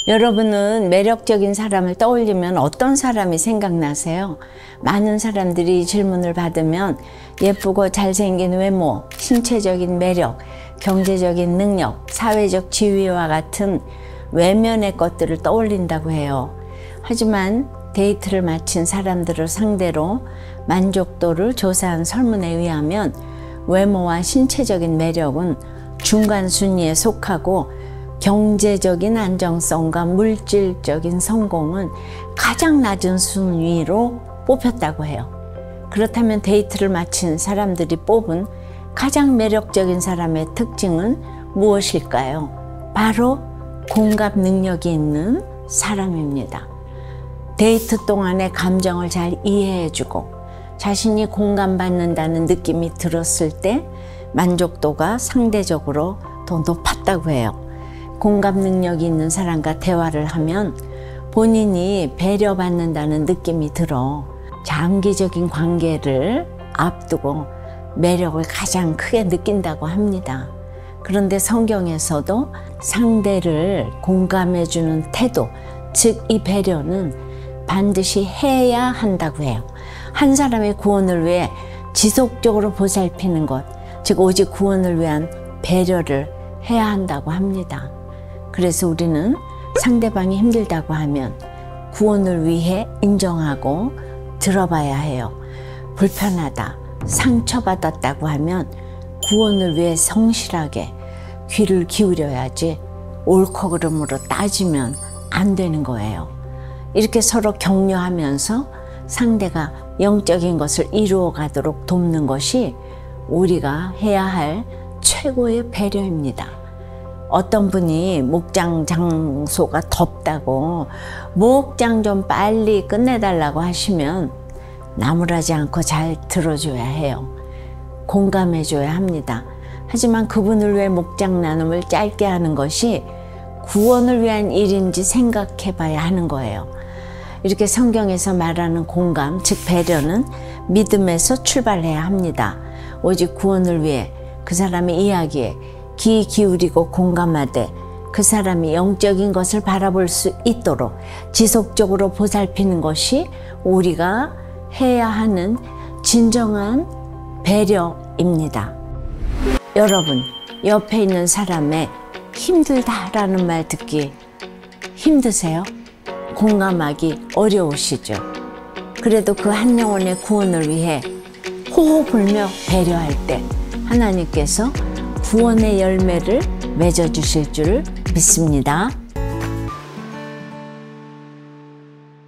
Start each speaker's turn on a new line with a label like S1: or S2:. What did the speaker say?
S1: 여러분은 매력적인 사람을 떠올리면 어떤 사람이 생각나세요? 많은 사람들이 질문을 받으면 예쁘고 잘생긴 외모, 신체적인 매력, 경제적인 능력, 사회적 지위와 같은 외면의 것들을 떠올린다고 해요. 하지만 데이트를 마친 사람들을 상대로 만족도를 조사한 설문에 의하면 외모와 신체적인 매력은 중간 순위에 속하고 경제적인 안정성과 물질적인 성공은 가장 낮은 순위로 뽑혔다고 해요. 그렇다면 데이트를 마친 사람들이 뽑은 가장 매력적인 사람의 특징은 무엇일까요? 바로 공감 능력이 있는 사람입니다. 데이트 동안의 감정을 잘 이해해주고 자신이 공감받는다는 느낌이 들었을 때 만족도가 상대적으로 더 높았다고 해요. 공감 능력이 있는 사람과 대화를 하면 본인이 배려받는다는 느낌이 들어 장기적인 관계를 앞두고 매력을 가장 크게 느낀다고 합니다. 그런데 성경에서도 상대를 공감해주는 태도, 즉 이 배려는 반드시 해야 한다고 해요. 한 사람의 구원을 위해 지속적으로 보살피는 것, 즉 오직 구원을 위한 배려를 해야 한다고 합니다. 그래서 우리는 상대방이 힘들다고 하면 구원을 위해 인정하고 들어봐야 해요. 불편하다, 상처받았다고 하면 구원을 위해 성실하게 귀를 기울여야지 옳고 그름으로 따지면 안 되는 거예요. 이렇게 서로 격려하면서 상대가 영적인 것을 이루어 가도록 돕는 것이 우리가 해야 할 최고의 배려입니다. 어떤 분이 목장 장소가 덥다고 목장 좀 빨리 끝내달라고 하시면 나무라지 않고 잘 들어줘야 해요. 공감해줘야 합니다. 하지만 그분을 위해 목장 나눔을 짧게 하는 것이 구원을 위한 일인지 생각해 봐야 하는 거예요. 이렇게 성경에서 말하는 공감, 즉 배려는 믿음에서 출발해야 합니다. 오직 구원을 위해 그 사람의 이야기에 귀 기울이고 공감하되 그 사람이 영적인 것을 바라볼 수 있도록 지속적으로 보살피는 것이 우리가 해야 하는 진정한 배려입니다. 여러분, 옆에 있는 사람의 힘들다라는 말 듣기 힘드세요? 공감하기 어려우시죠? 그래도 그 한 영혼의 구원을 위해 호호 불며 배려할 때 하나님께서 구원의 열매를 맺어주실 줄 믿습니다.